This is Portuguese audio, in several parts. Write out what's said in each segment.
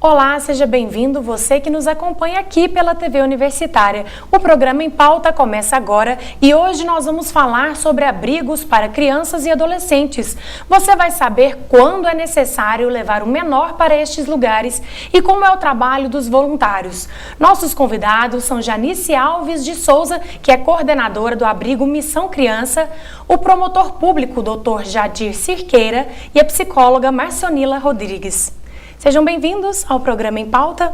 Olá, seja bem-vindo você que nos acompanha aqui pela TV Universitária. O programa Em Pauta começa agora e hoje nós vamos falar sobre abrigos para crianças e adolescentes. Você vai saber quando é necessário levar o menor para estes lugares e como é o trabalho dos voluntários. Nossos convidados são Janice Alves de Souza, que é coordenadora do abrigo Missão Criança, o promotor público Dr. Jadir Cirqueira e a psicóloga Marcionila Rodrigues. Sejam bem-vindos ao programa Em Pauta.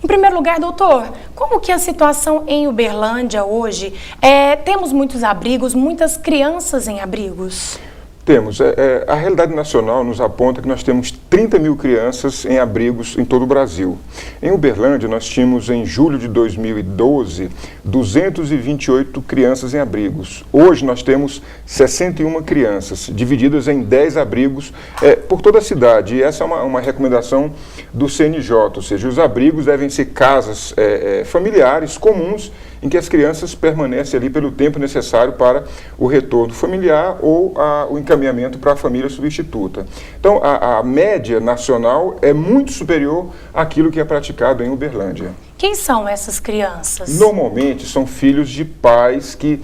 Em primeiro lugar, doutor, como que é a situação em Uberlândia hoje? Temos muitos abrigos, muitas crianças em abrigos? Temos. A realidade nacional nos aponta que nós temos 30 mil crianças em abrigos em todo o Brasil. Em Uberlândia, nós tínhamos, em julho de 2012, 228 crianças em abrigos. Hoje, nós temos 61 crianças, divididas em 10 abrigos por toda a cidade. E essa é uma recomendação do CNJ, ou seja, os abrigos devem ser casas familiares comuns, em que as crianças permanecem ali pelo tempo necessário para o retorno familiar ou o encaminhamento para a família substituta. Então, a média nacional é muito superior àquilo que é praticado em Uberlândia. Quem são essas crianças? Normalmente são filhos de pais que,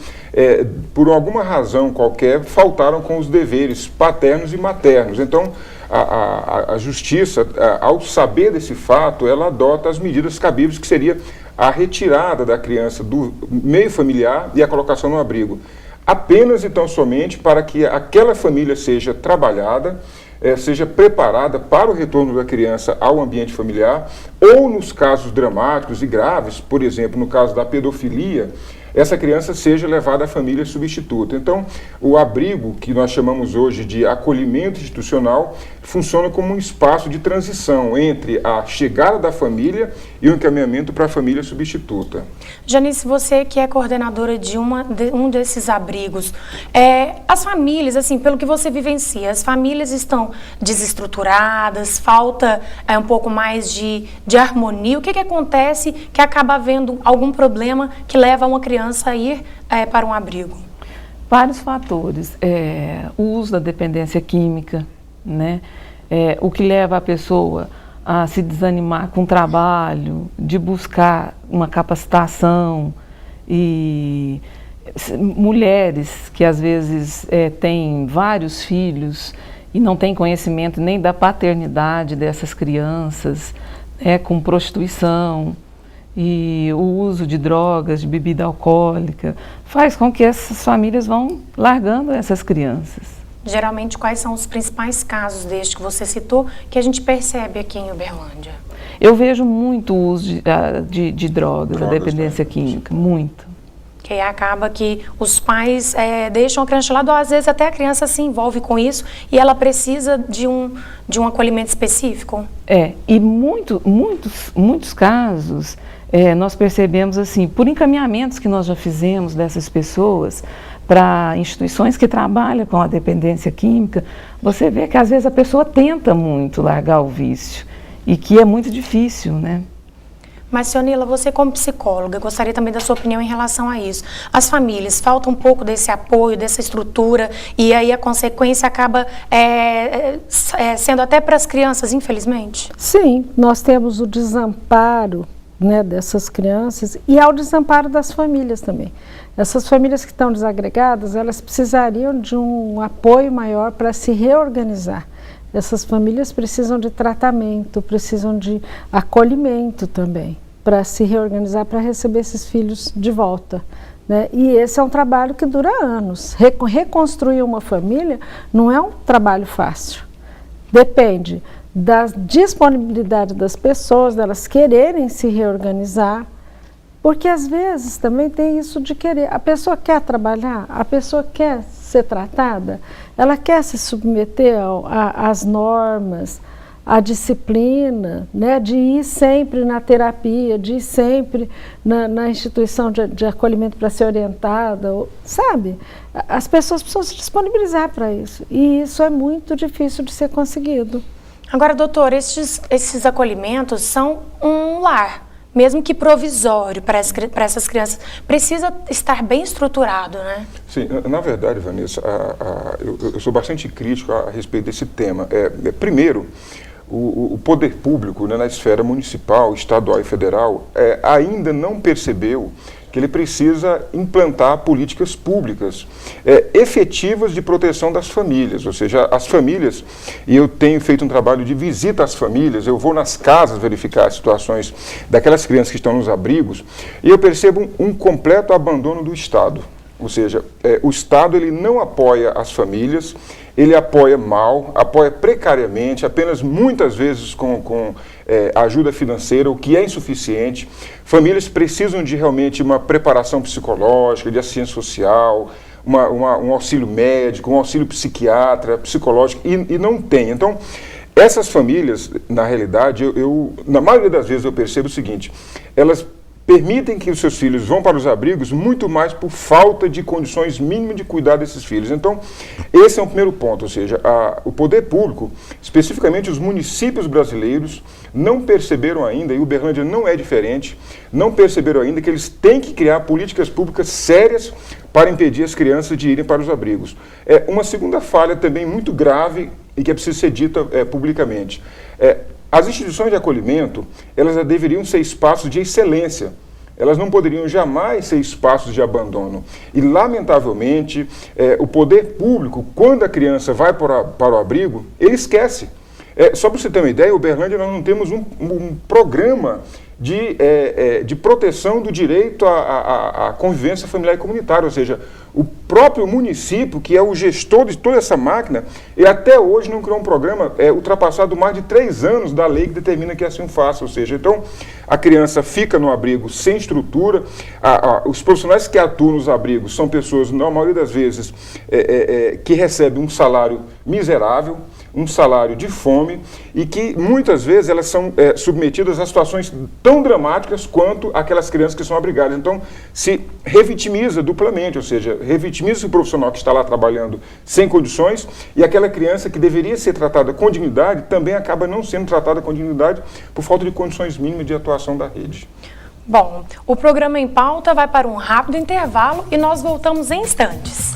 por alguma razão qualquer, faltaram com os deveres paternos e maternos. Então, a justiça, ao saber desse fato, ela adota as medidas cabíveis, que seria a retirada da criança do meio familiar e a colocação no abrigo. Apenas então somente para que aquela família seja trabalhada, seja preparada para o retorno da criança ao ambiente familiar, ou nos casos dramáticos e graves, por exemplo, no caso da pedofilia, essa criança seja levada à família substituta. Então, o abrigo, que nós chamamos hoje de acolhimento institucional, funciona como um espaço de transição entre a chegada da família e o encaminhamento para a família substituta. Janice, você que é coordenadora de um desses abrigos, as famílias, assim, pelo que você vivencia, as famílias estão desestruturadas, falta um pouco mais de harmonia. O que acontece que acaba havendo algum problema que leva uma criança a ir para um abrigo? Vários fatores. O uso da dependência química, né? O que leva a pessoa a se desanimar com o trabalho, de buscar uma capacitação, e mulheres que às vezes têm vários filhos e não têm conhecimento nem da paternidade dessas crianças, com prostituição e o uso de drogas, de bebida alcoólica, faz com que essas famílias vão largando essas crianças. Geralmente, quais são os principais casos deste que você citou, que a gente percebe aqui em Uberlândia? Eu vejo muito uso de drogas, a dependência química, muito. Que aí acaba que os pais deixam a criança de lado, ou às vezes até a criança se envolve com isso e ela precisa de um acolhimento específico? E muitos casos nós percebemos assim, por encaminhamentos que nós já fizemos dessas pessoas para instituições que trabalham com a dependência química, você vê que às vezes a pessoa tenta muito largar o vício e que é muito difícil, né? Marcionila, você como psicóloga, gostaria também da sua opinião em relação a isso. As famílias faltam um pouco desse apoio, dessa estrutura, e aí a consequência acaba sendo até para as crianças, infelizmente? Sim, nós temos o desamparo, né, dessas crianças e ao desamparo das famílias também. Essas famílias que estão desagregadas, elas precisariam de um apoio maior para se reorganizar. Essas famílias precisam de tratamento, precisam de acolhimento também, para se reorganizar, para receber esses filhos de volta, né? E esse é um trabalho que dura anos. Reconstruir uma família não é um trabalho fácil. Depende da disponibilidade das pessoas, delas quererem se reorganizar, porque às vezes também tem isso de querer. A pessoa quer trabalhar, a pessoa quer ser tratada, ela quer se submeter às normas, à disciplina, né, de ir sempre na terapia, de ir sempre na instituição de acolhimento para ser orientada, sabe? As pessoas precisam se disponibilizar para isso, e isso é muito difícil de ser conseguido. Agora, doutor, esses acolhimentos são um lar, mesmo que provisório para essas crianças. Precisa estar bem estruturado, né? Sim, na verdade, Vanessa, eu sou bastante crítico a respeito desse tema. Primeiro, o poder público, né, na esfera municipal, estadual e federal, ainda não percebeu que ele precisa implantar políticas públicas efetivas de proteção das famílias, ou seja, as famílias, e eu tenho feito um trabalho de visita às famílias, eu vou nas casas verificar as situações daquelas crianças que estão nos abrigos, e eu percebo um completo abandono do Estado, ou seja, o Estado ele não apoia as famílias, ele apoia mal, apoia precariamente, apenas muitas vezes com ajuda financeira, o que é insuficiente. Famílias precisam de realmente uma preparação psicológica, de assistência social, um auxílio médico, um auxílio psiquiatra, psicológico, e não tem. Então, essas famílias, na realidade, na maioria das vezes eu percebo o seguinte, elas permitem que os seus filhos vão para os abrigos muito mais por falta de condições mínimas de cuidar desses filhos. Então, esse é um primeiro ponto, ou seja, o poder público, especificamente os municípios brasileiros, não perceberam ainda, e Uberlândia não é diferente, não perceberam ainda que eles têm que criar políticas públicas sérias para impedir as crianças de irem para os abrigos. Uma segunda falha também muito grave e que é preciso ser dita publicamente. As instituições de acolhimento, elas deveriam ser espaços de excelência. Elas não poderiam jamais ser espaços de abandono. E, lamentavelmente, o poder público, quando a criança vai para o abrigo, ele esquece. Só para você ter uma ideia, em Uberlândia nós não temos um programa de proteção do direito à convivência familiar e comunitária, ou seja, o próprio município, que é o gestor de toda essa máquina, ele até hoje não criou um programa ultrapassado mais de 3 anos da lei que determina que assim o faça, ou seja, então a criança fica no abrigo sem estrutura, os profissionais que atuam nos abrigos são pessoas, na maioria das vezes, que recebem um salário miserável, um salário de fome e que muitas vezes elas são submetidas a situações tão dramáticas quanto aquelas crianças que são abrigadas. Então, se revitimiza duplamente, ou seja, revitimiza o profissional que está lá trabalhando sem condições e aquela criança que deveria ser tratada com dignidade também acaba não sendo tratada com dignidade por falta de condições mínimas de atuação da rede. Bom, o programa Em Pauta vai para um rápido intervalo e nós voltamos em instantes.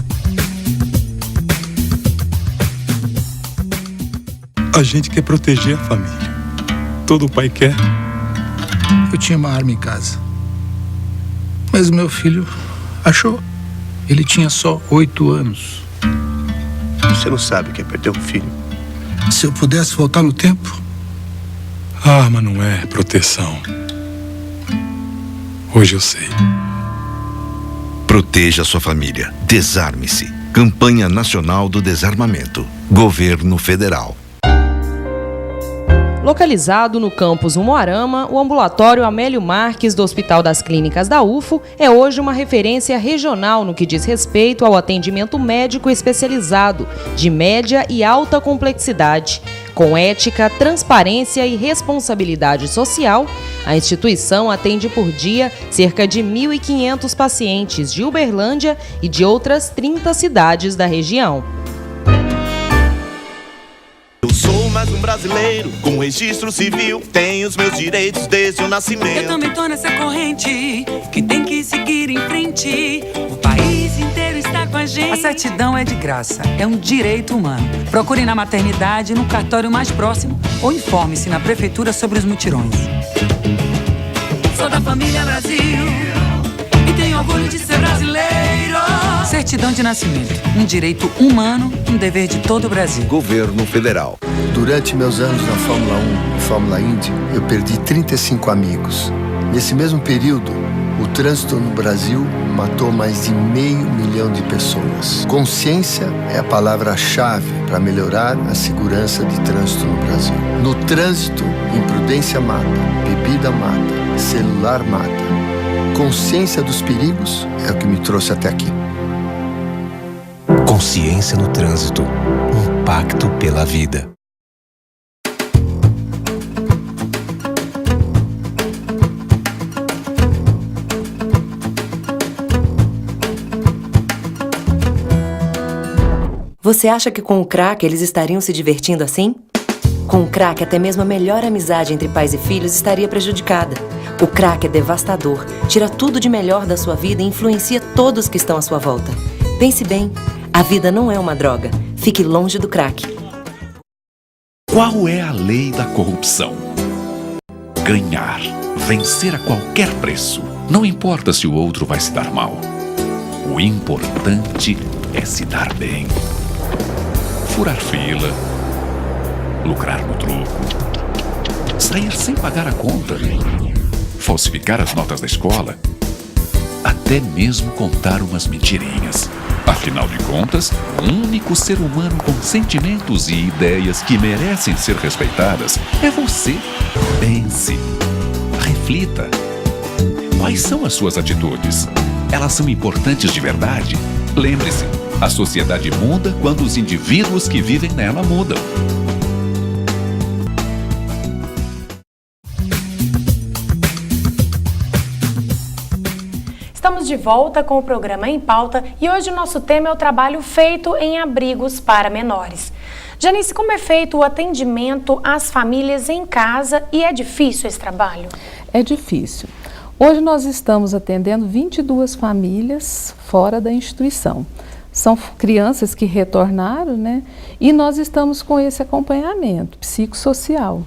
A gente quer proteger a família. Todo pai quer. Eu tinha uma arma em casa. Mas o meu filho achou. Ele tinha só 8 anos. Você não sabe o que é perder um filho. Se eu pudesse voltar no tempo... A arma não é proteção. Hoje eu sei. Proteja sua família. Desarme-se. Campanha Nacional do Desarmamento. Governo Federal. Localizado no campus Umuarama, o ambulatório Amélio Marques do Hospital das Clínicas da UFO é hoje uma referência regional no que diz respeito ao atendimento médico especializado, de média e alta complexidade. Com ética, transparência e responsabilidade social, a instituição atende por dia cerca de 1.500 pacientes de Uberlândia e de outras 30 cidades da região. Eu sou mais um brasileiro com registro civil, tenho os meus direitos desde o nascimento. Eu também tô nessa corrente que tem que seguir em frente. O país inteiro está com a gente. A certidão é de graça, é um direito humano. Procure na maternidade, no cartório mais próximo ou informe-se na prefeitura sobre os mutirões. Sou da família Brasil e tenho orgulho de ser brasileiro. Certidão de nascimento, um direito humano, um dever de todo o Brasil. Governo Federal. Durante meus anos na Fórmula 1 e Fórmula Indy, eu perdi 35 amigos. Nesse mesmo período, o trânsito no Brasil matou mais de 500 mil de pessoas. Consciência é a palavra-chave para melhorar a segurança de trânsito no Brasil. No trânsito, imprudência mata, bebida mata, celular mata. Consciência dos perigos é o que me trouxe até aqui. Consciência no trânsito. Um pacto pela vida. Você acha que com o crack eles estariam se divertindo assim? Com o crack, até mesmo a melhor amizade entre pais e filhos estaria prejudicada. O crack é devastador, tira tudo de melhor da sua vida e influencia todos que estão à sua volta. Pense bem, a vida não é uma droga. Fique longe do crack. Qual é a lei da corrupção? Ganhar, vencer a qualquer preço. Não importa se o outro vai se dar mal. O importante é se dar bem. Furar fila, lucrar no troco, sair sem pagar a conta, falsificar as notas da escola, até mesmo contar umas mentirinhas. Afinal de contas, o único ser humano com sentimentos e ideias que merecem ser respeitadas é você. Pense, reflita. Quais são as suas atitudes? Elas são importantes de verdade? Lembre-se, a sociedade muda quando os indivíduos que vivem nela mudam. Estamos de volta com o programa Em Pauta e hoje o nosso tema é o trabalho feito em abrigos para menores. Janice, como é feito o atendimento às famílias em casa e é difícil esse trabalho? É difícil. Hoje nós estamos atendendo 22 famílias fora da instituição. São crianças que retornaram, né? E nós estamos com esse acompanhamento psicossocial,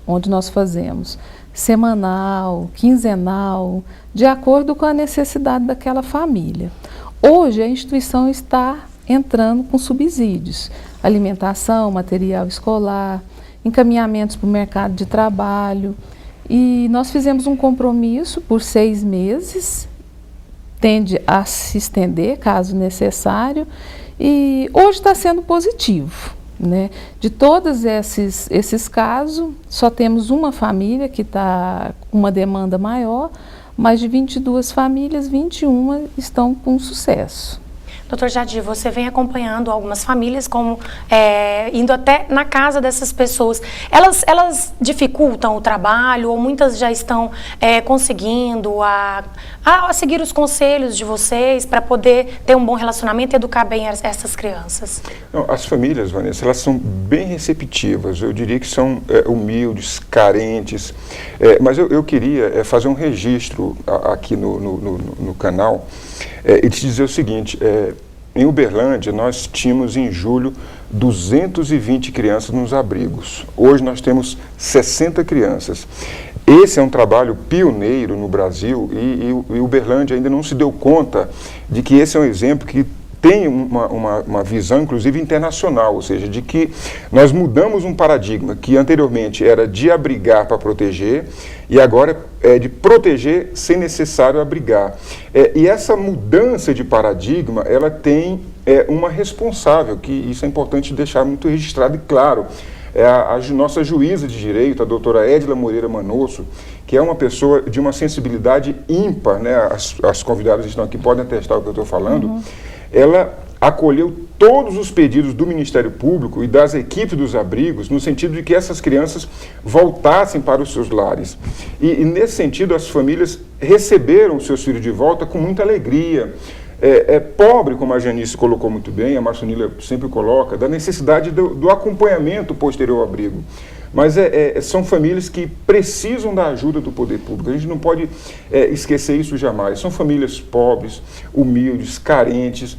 onde nós fazemos semanal, quinzenal, de acordo com a necessidade daquela família. Hoje a instituição está entrando com subsídios, alimentação, material escolar, encaminhamentos para o mercado de trabalho. E nós fizemos um compromisso por 6 meses, tende a se estender caso necessário, e hoje está sendo positivo. Né? De todos esses casos, só temos uma família que está com uma demanda maior, mas de 22 famílias, 21 estão com sucesso. Doutor Jadir, você vem acompanhando algumas famílias, como indo até na casa dessas pessoas. Elas dificultam o trabalho ou muitas já estão conseguindo a seguir os conselhos de vocês para poder ter um bom relacionamento e educar bem essas crianças? Não, as famílias, Vanessa, elas são bem receptivas. Eu diria que são humildes, carentes. Mas eu queria fazer um registro aqui no canal e te dizer o seguinte. Em Uberlândia, nós tínhamos em julho 220 crianças nos abrigos. Hoje nós temos 60 crianças. Esse é um trabalho pioneiro no Brasil e Uberlândia ainda não se deu conta de que esse é um exemplo que tem uma visão, inclusive, internacional, ou seja, de que nós mudamos um paradigma que anteriormente era de abrigar para proteger e agora é de proteger sem necessário abrigar. E essa mudança de paradigma, ela tem uma responsável, que isso é importante deixar muito registrado e claro. A nossa juíza de direito, a doutora Edila Moreira Manosso, que é uma pessoa de uma sensibilidade ímpar, né? As convidadas estão aqui, podem atestar o que eu estou falando. Ela acolheu todos os pedidos do Ministério Público e das equipes dos abrigos, no sentido de que essas crianças voltassem para os seus lares. E nesse sentido, as famílias receberam os seus filhos de volta com muita alegria. Pobre, como a Janice colocou muito bem, a Marcionila sempre coloca, da necessidade do acompanhamento posterior ao abrigo. Mas são famílias que precisam da ajuda do poder público. A gente não pode esquecer isso jamais. São famílias pobres, humildes, carentes,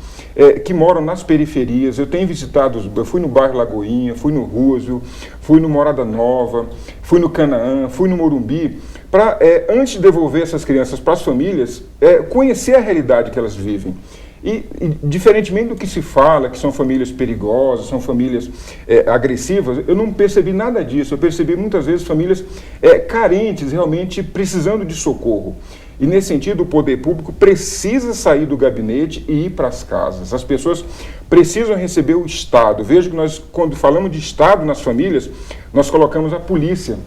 que moram nas periferias. Eu tenho visitado, eu fui no bairro Lagoinha, fui no Roosevelt, fui no Morada Nova, fui no Canaã, fui no Morumbi, para, antes de devolver essas crianças para as famílias, conhecer a realidade que elas vivem. E, diferentemente do que se fala, que são famílias perigosas, são famílias agressivas, eu não percebi nada disso. Eu percebi muitas vezes famílias carentes, realmente precisando de socorro. E nesse sentido, o poder público precisa sair do gabinete e ir para as casas. As pessoas precisam receber o Estado. Veja que nós, quando falamos de Estado nas famílias, nós colocamos a polícia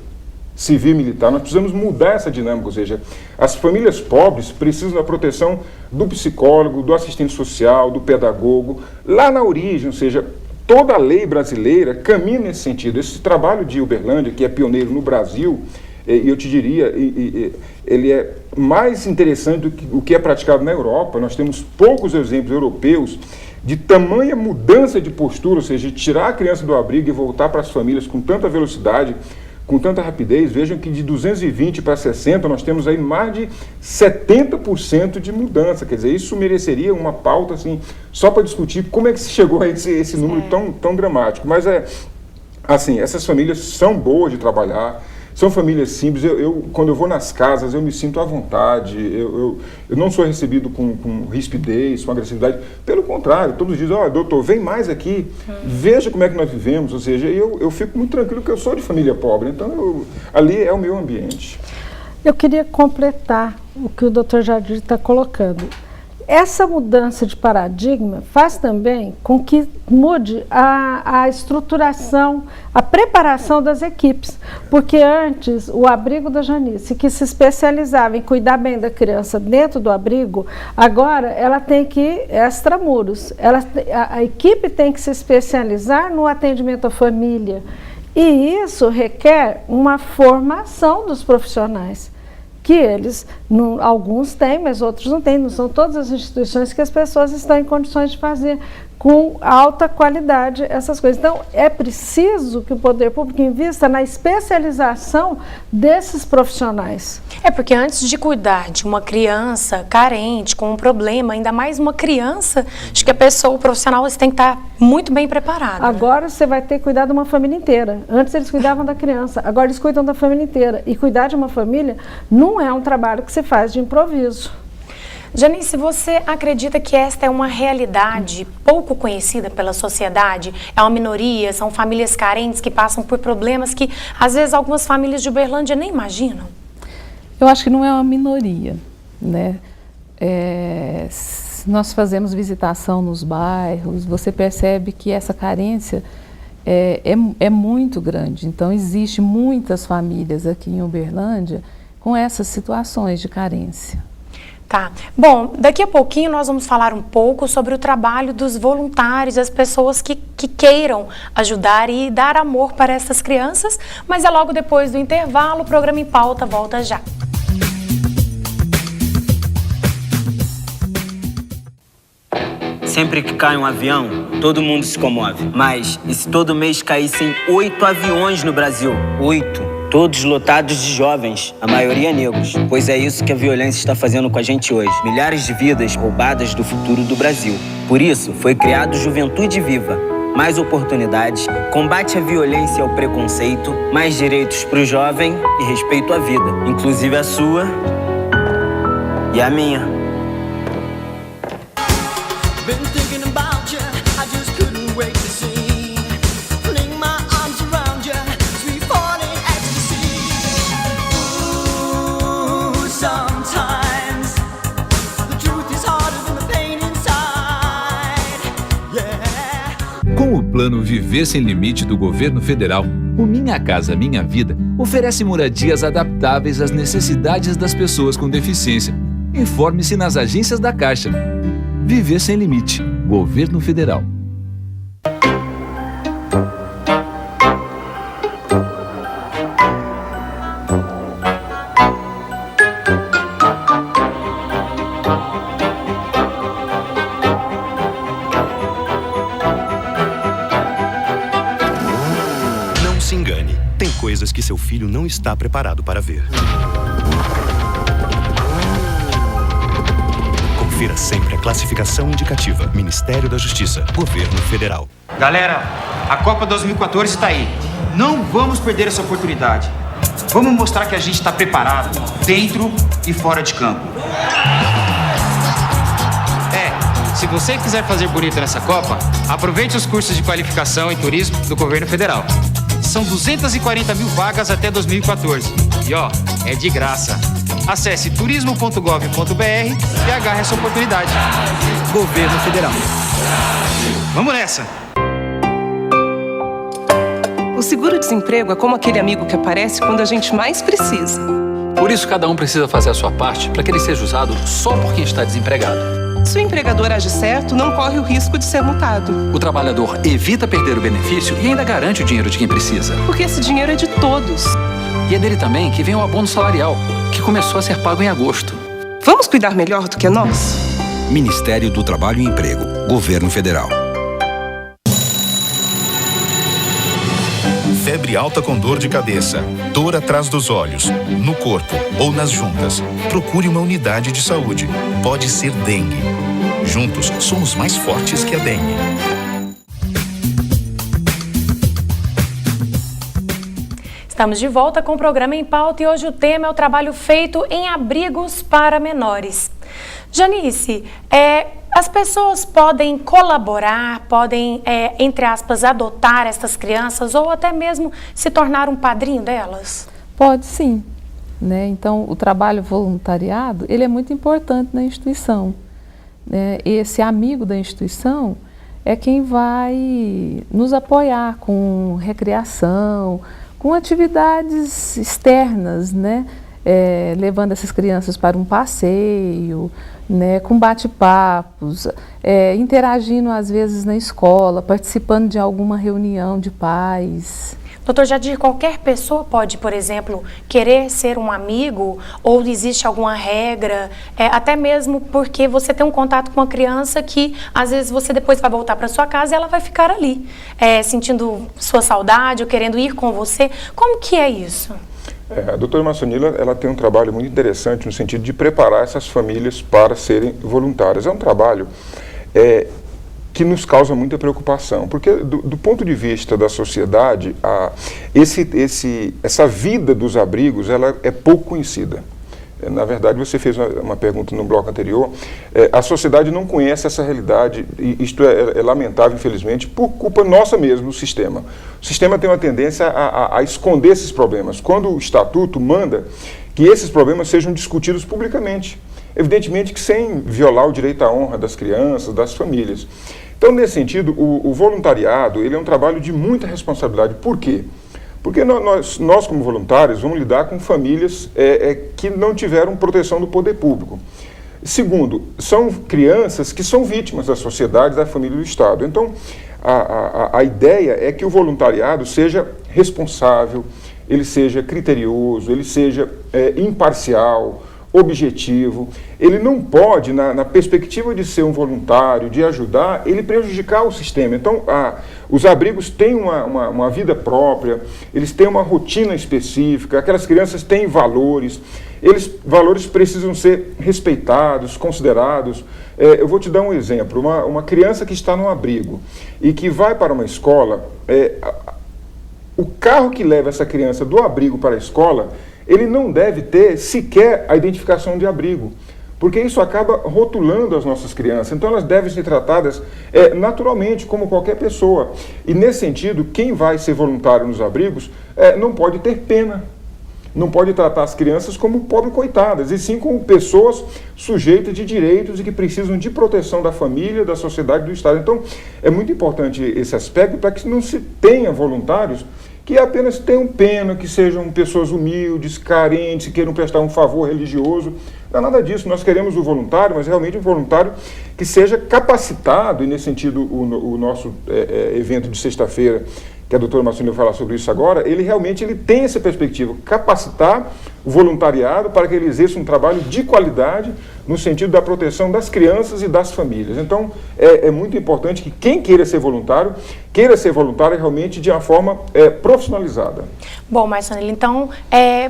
civil e militar. Nós precisamos mudar essa dinâmica, ou seja, as famílias pobres precisam da proteção do psicólogo, do assistente social, do pedagogo, lá na origem, ou seja, toda a lei brasileira caminha nesse sentido. Esse trabalho de Uberlândia, que é pioneiro no Brasil, e eu te diria, ele é mais interessante do que o que é praticado na Europa. Nós temos poucos exemplos europeus de tamanha mudança de postura, ou seja, de tirar a criança do abrigo e voltar para as famílias com tanta velocidade, com tanta rapidez. Vejam que de 220 para 60 nós temos aí mais de 70% de mudança. Quer dizer, isso mereceria uma pauta assim, só para discutir como é que se chegou a esse número tão dramático. Mas Assim, essas famílias são boas de trabalhar, são famílias simples. Quando eu vou nas casas, eu me sinto à vontade, eu não sou recebido com rispidez, com agressividade. Pelo contrário, todos dizem, doutor, vem mais aqui, veja como é que nós vivemos. Ou seja, eu fico muito tranquilo porque eu sou de família pobre, então ali é o meu ambiente. Eu queria completar o que o Dr. Jardir está colocando. Essa mudança de paradigma faz também com que mude a estruturação, a preparação das equipes. Porque antes, o abrigo da Janice, que se especializava em cuidar bem da criança dentro do abrigo, agora ela tem que ir extramuros. A equipe tem que se especializar no atendimento à família. E isso requer uma formação dos profissionais. Que eles, alguns têm, mas outros não têm, não são todas as instituições que as pessoas estão em condições de fazer com alta qualidade essas coisas. Então, é preciso que o poder público invista na especialização desses profissionais. É porque antes de cuidar de uma criança carente, com um problema, ainda mais uma criança, acho que o profissional tem que estar muito bem preparado. Agora você vai ter que cuidar de uma família inteira. Antes eles cuidavam da criança, agora eles cuidam da família inteira. E cuidar de uma família não é um trabalho que se faz de improviso. Janice, você acredita que esta é uma realidade pouco conhecida pela sociedade? É uma minoria, são famílias carentes que passam por problemas que, às vezes, algumas famílias de Uberlândia nem imaginam? Eu acho que não é uma minoria, né? Nós fazemos visitação nos bairros, você percebe que essa carência é muito grande. Então, existe muitas famílias aqui em Uberlândia com essas situações de carência. Tá. Bom, daqui a pouquinho nós vamos falar um pouco sobre o trabalho dos voluntários, as pessoas que queiram ajudar e dar amor para essas crianças, mas é logo depois do intervalo. O programa Em Pauta volta já. Sempre que cai um avião, todo mundo se comove. Mas e se todo mês caíssem 8 aviões no Brasil? 8. Todos lotados de jovens, a maioria negros. Pois é isso que a violência está fazendo com a gente hoje. Milhares de vidas roubadas do futuro do Brasil. Por isso, foi criado Juventude Viva. Mais oportunidades, combate à violência e ao preconceito, mais direitos para o jovem e respeito à vida. Inclusive a sua e a minha. Com o plano Viver Sem Limite do Governo Federal, o Minha Casa Minha Vida oferece moradias adaptáveis às necessidades das pessoas com deficiência. Informe-se nas agências da Caixa. Viver Sem Limite, Governo Federal. Coisas que seu filho não está preparado para ver. Confira sempre a classificação indicativa. Ministério da Justiça, Governo Federal. Galera, a Copa 2014 está aí. Não vamos perder essa oportunidade. Vamos mostrar que a gente está preparado, dentro e fora de campo. Se você quiser fazer bonito nessa Copa, aproveite os cursos de qualificação em turismo do Governo Federal. São 240 mil vagas até 2014. E é de graça. Acesse turismo.gov.br e agarre essa oportunidade. Governo Federal. Vamos nessa! O seguro-desemprego é como aquele amigo que aparece quando a gente mais precisa. Por isso, cada um precisa fazer a sua parte para que ele seja usado só por quem está desempregado. Se o empregador age certo, não corre o risco de ser multado. O trabalhador evita perder o benefício e ainda garante o dinheiro de quem precisa. Porque esse dinheiro é de todos. E é dele também que vem o abono salarial, que começou a ser pago em agosto. Vamos cuidar melhor do que nós? Ministério do Trabalho e Emprego, Governo Federal. Febre alta com dor de cabeça, dor atrás dos olhos, no corpo ou nas juntas. Procure uma unidade de saúde. Pode ser dengue. Juntos, somos mais fortes que a dengue. Estamos de volta com o programa Em Pauta e hoje o tema é o trabalho feito em abrigos para menores. Janice, as pessoas podem colaborar, podem, entre aspas, adotar estas crianças ou até mesmo se tornar um padrinho delas? Pode sim, né? Então o trabalho voluntariado, ele é muito importante na instituição, né? Esse amigo da instituição é quem vai nos apoiar com recreação, com atividades externas, né? Levando essas crianças para um passeio, né? Com bate-papos, interagindo às vezes na escola, participando de alguma reunião de pais. Doutor Jadir, qualquer pessoa pode, por exemplo, querer ser um amigo ou existe alguma regra, até mesmo porque você tem um contato com uma criança que às vezes você depois vai voltar para sua casa e ela vai ficar ali, sentindo sua saudade ou querendo ir com você. Como que é isso? A doutora Maçonila, ela tem um trabalho muito interessante no sentido de preparar essas famílias para serem voluntárias. É um trabalho que nos causa muita preocupação, porque do ponto de vista da sociedade, essa vida dos abrigos, ela é pouco conhecida. Na verdade, você fez uma pergunta no bloco anterior, a sociedade não conhece essa realidade, e isto é lamentável, infelizmente, por culpa nossa mesmo, do sistema. O sistema tem uma tendência a esconder esses problemas, quando o Estatuto manda que esses problemas sejam discutidos publicamente, evidentemente que sem violar o direito à honra das crianças, das famílias. Então, nesse sentido, o voluntariado, ele é um trabalho de muita responsabilidade. Por quê? Porque nós como voluntários, vamos lidar com famílias que não tiveram proteção do poder público. Segundo, são crianças que são vítimas da sociedade, da família e do Estado. Então, a ideia é que o voluntariado seja responsável, ele seja criterioso, ele seja imparcial, objetivo. Ele não pode, na perspectiva de ser um voluntário, de ajudar, ele prejudicar o sistema. Então, os abrigos têm uma vida própria, eles têm uma rotina específica, aquelas crianças têm valores, valores precisam ser respeitados, considerados. Eu vou te dar um exemplo, uma criança que está num abrigo e que vai para uma escola, o carro que leva essa criança do abrigo para a escola, ele não deve ter sequer a identificação de abrigo, porque isso acaba rotulando as nossas crianças. Então elas devem ser tratadas naturalmente, como qualquer pessoa. E nesse sentido, quem vai ser voluntário nos abrigos não pode ter pena, não pode tratar as crianças como pobre coitadas, e sim como pessoas sujeitas de direitos e que precisam de proteção da família, da sociedade e do Estado. Então é muito importante esse aspecto para que não se tenha voluntários que apenas tenham pena, que sejam pessoas humildes, carentes, que queiram prestar um favor religioso. Não é nada disso, nós queremos o voluntário, mas realmente um voluntário que seja capacitado, e nesse sentido o nosso evento de sexta-feira, que a doutora Maçonila vai falar sobre isso agora, ele realmente tem essa perspectiva, capacitar o voluntariado para que ele exerça um trabalho de qualidade no sentido da proteção das crianças e das famílias. Então, é muito importante que quem queira ser voluntário realmente de uma forma profissionalizada. Bom, Maçonila, então,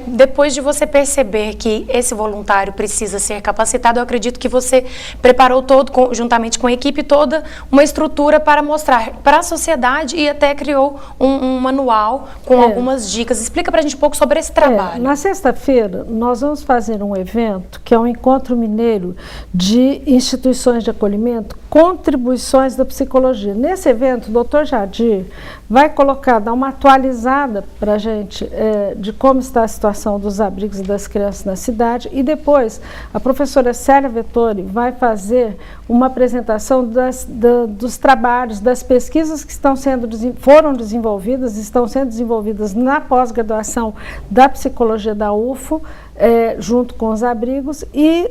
depois de você perceber que esse voluntário precisa ser capacitado, eu acredito que você preparou juntamente com a equipe toda, uma estrutura para mostrar para a sociedade e até criou um manual com algumas dicas. Explica para a gente um pouco sobre esse trabalho. Na sexta-feira, nós vamos fazer um evento, que é um encontro mineiro de instituições de acolhimento, contribuições da psicologia. Nesse evento, o Dr. Jadir vai dar uma atualizada para a gente de como está a situação dos abrigos e das crianças na cidade, e depois a professora Célia Vettori vai fazer uma apresentação dos trabalhos, das pesquisas que foram desenvolvidas, estão sendo desenvolvidas na pós-graduação da psicologia da UFO, junto com os abrigos, e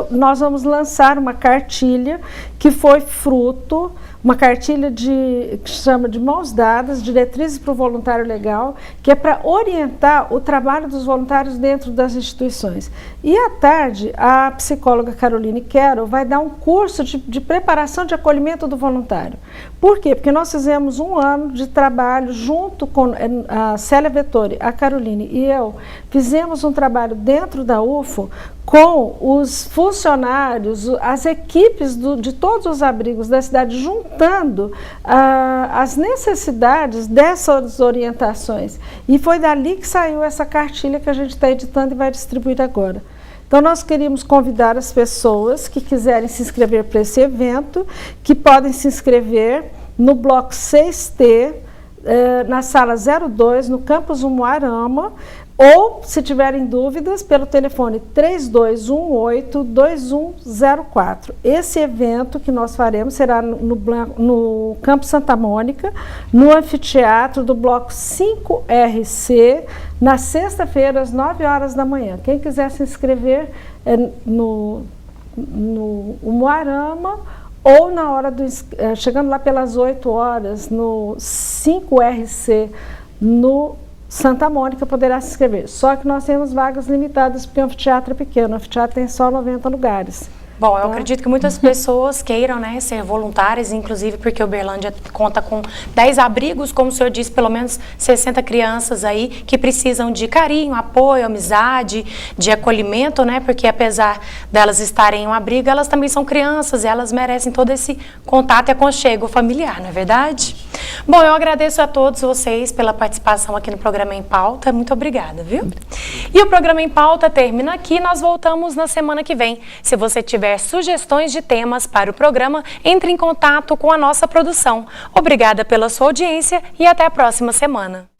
nós vamos lançar uma cartilha que foi fruto, uma cartilha que chama de Mãos Dadas, Diretrizes para o Voluntário Legal, que é para orientar o trabalho dos voluntários dentro das instituições. E à tarde, a psicóloga Caroline Quero vai dar um curso de preparação de acolhimento do voluntário. Por quê? Porque nós fizemos um ano de trabalho junto com a Célia Vettori, a Caroline e eu, fizemos um trabalho dentro da UFO com os funcionários, as equipes de todos os abrigos da cidade, juntamente escutando as necessidades dessas orientações. E foi dali que saiu essa cartilha que a gente está editando e vai distribuir agora. Então, nós queríamos convidar as pessoas que quiserem se inscrever para esse evento, que podem se inscrever no bloco 6T, na sala 02, no campus Umuarama, ou, se tiverem dúvidas, pelo telefone 3218-2104. Esse evento que nós faremos será no Campus Santa Mônica, no anfiteatro do bloco 5RC, na sexta-feira, às 9 horas da manhã. Quem quiser se inscrever no Umuarama, ou na hora chegando lá pelas 8 horas, no 5RC, no Santa Mônica, poderá se inscrever. Só que nós temos vagas limitadas, porque o anfiteatro é pequeno, o anfiteatro tem só 90 lugares. Bom, eu acredito que muitas pessoas queiram, né, ser voluntárias, inclusive porque Uberlândia conta com 10 abrigos, como o senhor disse, pelo menos 60 crianças aí que precisam de carinho, apoio, amizade, de acolhimento, né, porque apesar delas estarem em um abrigo, elas também são crianças e elas merecem todo esse contato e aconchego familiar, não é verdade? Bom, eu agradeço a todos vocês pela participação aqui no Programa em Pauta, muito obrigada, viu? E o Programa em Pauta termina aqui, nós voltamos na semana que vem. Se você tiver sugestões de temas para o programa, entre em contato com a nossa produção. Obrigada pela sua audiência e até a próxima semana.